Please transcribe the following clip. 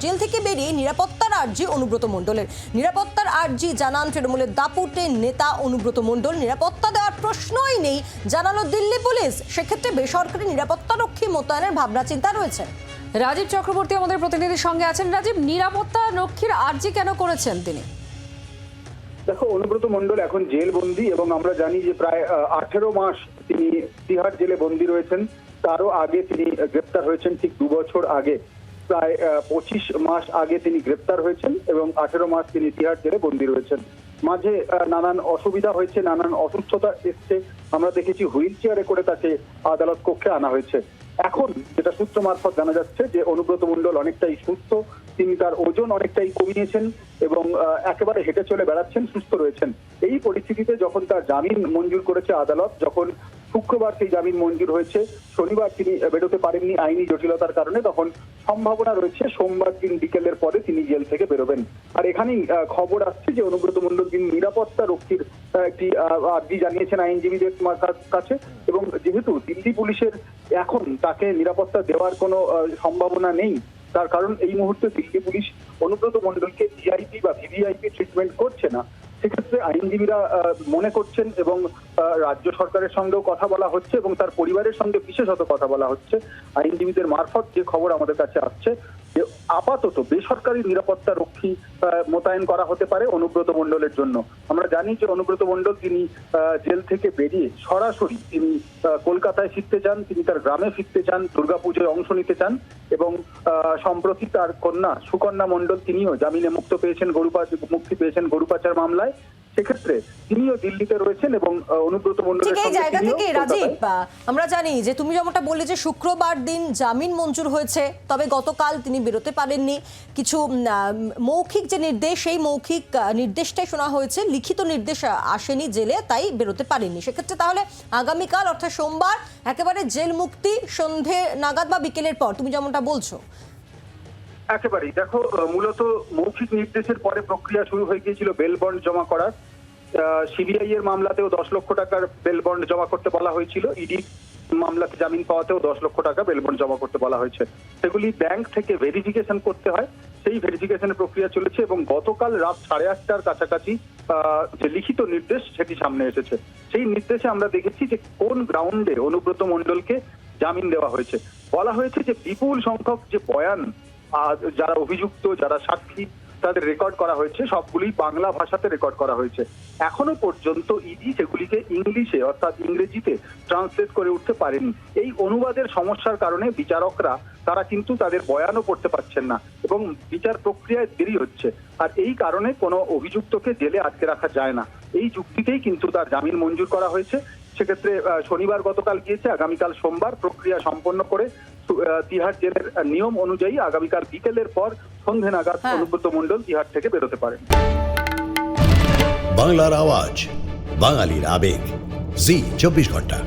Jail থেকে বেরিয়ে নিরাপত্তার আর্জি অনুব্রত মণ্ডলের। নিরাপত্তার আর্জি জানান তৃণমূলের দাপুটে নেতা অনুব্রত মণ্ডল। নিরাপত্তা দেওয়ার প্রশ্নই নেই জানালো দিল্লি পুলিশ। সেক্ষেত্রে বেসরকারি নিরাপত্তা রক্ষী মোতায়েনের ভাবনা চিন্তা রয়েছে। রাজীব চক্রবর্তী আমাদের প্রতিনিধির সঙ্গে আছেন। রাজীব, নিরাপত্তা রক্ষীর আর্জি কেন করেছেন তিনি? দেখো, অনুব্রত মণ্ডল এখন জেল বন্দী এবং আমরা জানি যে প্রায় 18 মাস তিনি তিহার জেলে বন্দী রয়েছেন। তারও আগে তিনি গ্রেপ্তার হয়েছেন, ঠিক 2 বছর আগে, প্রায় 25 মাস আগে তিনি গ্রেপ্তার হয়েছেন এবং 18 মাস তিনি তিহার জেলে বন্দী রয়েছেন। মাঝে নানান অসুবিধা হয়েছে, নানান অসুস্থতা এসছে। আমরা দেখেছি হুইল চেয়ারে করে তাকে আদালত কক্ষে আনা হয়েছে। এখন যেটা সূত্র মারফত জানা যাচ্ছে যে অনুব্রত মণ্ডল অনেকটাই সুস্থ, তিনি তার ওজন অনেকটাই কমিয়েছেন এবং একেবারে হেঁটে চলে বেড়াচ্ছেন, সুস্থ রয়েছেন। এই পরিস্থিতিতে যখন তার জামিন মঞ্জুর করেছে আদালত, যখন শুক্রবার সেই জামিন মঞ্জুর হয়েছে, শনিবার তিনি বেরোতে পারেননি আইনি জটিলতার কারণে, তখন সম্ভাবনা রয়েছে সোমবার দিন বিকেলের পরে তিনি জেল থেকে বেরোবেন। আর এখানেই খবর আসছে যে অনুব্রত মণ্ডল তিনি নিরাপত্তা রক্ষীর একটি আর্জি জানিয়েছেন আইনজীবীদের কাছে এবং যেহেতু দিল্লি পুলিশের এখন তাকে নিরাপত্তা দেওয়ার কোনো সম্ভাবনা নেই, তার কারণ এই মুহূর্তে দিল্লি পুলিশ অনুব্রত মণ্ডলকে ভিআইপি বা ভিভিআইপি ট্রিটমেন্ট করছে না। সেক্ষেত্রে আইনজীবীরা মনে করছেন এবং রাজ্য সরকারের সঙ্গেও কথা বলা হচ্ছে এবং তার পরিবারের সঙ্গে বিশেষত কথা বলা হচ্ছে আইনজীবীদের মারফত, যে খবর আমাদের কাছে আসছে যে আপাতত বেসরকারি নিরাপত্তা রক্ষী মোতায়েন করা হতে পারে অনুব্রত মণ্ডলের জন্য। আমরা জানি যে অনুব্রত মণ্ডল তিনি জেল থেকে বেরিয়ে সরাসরি তিনি কলকাতায় ফিরতে চান, তিনি তার গ্রামে ফিরতে চান, দুর্গাপুজোয় অংশ নিতে চান এবং সম্প্রতি তার কন্যা সুকন্যা মণ্ডল তিনিও জামিনে মুক্তি পেয়েছেন গরু পাচার মামলায়। সেক্ষেত্রে তিনিও দিল্লিতে রয়েছেন এবং অনুব্রত মণ্ডলের এই জায়গা থেকে রাজীব, আমরা জানি যে তুমি যেমনটা বললে যে শুক্রবার দিন জামিন মঞ্জুর হয়েছে, তবে গতকাল তিনি বেরোতে পারেননি। কিছু মৌখিক যে নির্দেশ, সেই মৌখিক নির্দেশটাই শোনা হয়েছে, লিখিত নির্দেশ আসেনি জেলে, তাই বেরোতে পারেননি। সেক্ষেত্রে তাহলে আগামীকাল অর্থাৎ সোমবার একেবারে জেল মুক্তি সন্ধে নাগাদ বা বিকেলের পর, তুমি যেমনটা বলছো। একেবারেই দেখো, মূলত মৌখিক নির্দেশের পরে প্রক্রিয়া শুরু হয়ে গিয়েছিল বেল বন্ড জমা করার। সিবিআই এর মামলাতেও 10 লক্ষ টাকার বেল বন্ড জমা করতে বলা হয়েছিল, ইডি মামলাতে জামিন পাওয়াতেও 10 লক্ষ টাকা বেল বন্ড জমা করতে বলা হয়েছে। সেগুলি ব্যাংক থেকে ভেরিফিকেশন করতে হয়, সেই ভেরিফিকেশনের প্রক্রিয়া চলেছে এবং গতকাল রাত 8:30টার কাছাকাছি যে লিখিত নির্দেশ সেটি সামনে এসেছে। সেই নির্দেশে আমরা দেখেছি যে কোন গ্রাউন্ডে অনুব্রত মণ্ডলকে জামিন দেওয়া হয়েছে। বলা হয়েছে যে বিপুল সংখ্যক যে বয়ান যারা অভিযুক্ত, যারা সাক্ষী, তাদের রেকর্ড করা হয়েছে, সবগুলি বাংলা ভাষাতে রেকর্ড করা হয়েছে। এখনো পর্যন্ত ইডি সেগুলিকে ইংলিশে অর্থাৎ ইংরেজিতে ট্রান্সলেট করে উঠতে পারেনি। এই অনুবাদের সমস্যার কারণে বিচারকরা তারা কিন্তু তাদের বয়ানও পড়তে পারছেন না এবং বিচার প্রক্রিয়ায় দেরি হচ্ছে। আর এই কারণে কোনো অভিযুক্তকে জেলে আটকে রাখা যায় না। এই যুক্তিতেই কিন্তু তার জামিন মঞ্জুর করা হয়েছে। সেক্ষেত্রে শনিবার গতকাল গিয়েছে, আগামীকাল সোমবার প্রক্রিয়া সম্পন্ন করে তিহার জেলের নিয়ম অনুযায়ী আগামীকাল বিকেলের পর সন্ধে নাগাদ অনুব্রত মণ্ডল তিহার থেকে বেরোতে পারেন। বাংলার আওয়াজ, বাঙালির আবেগ, জি 24 ঘন্টা।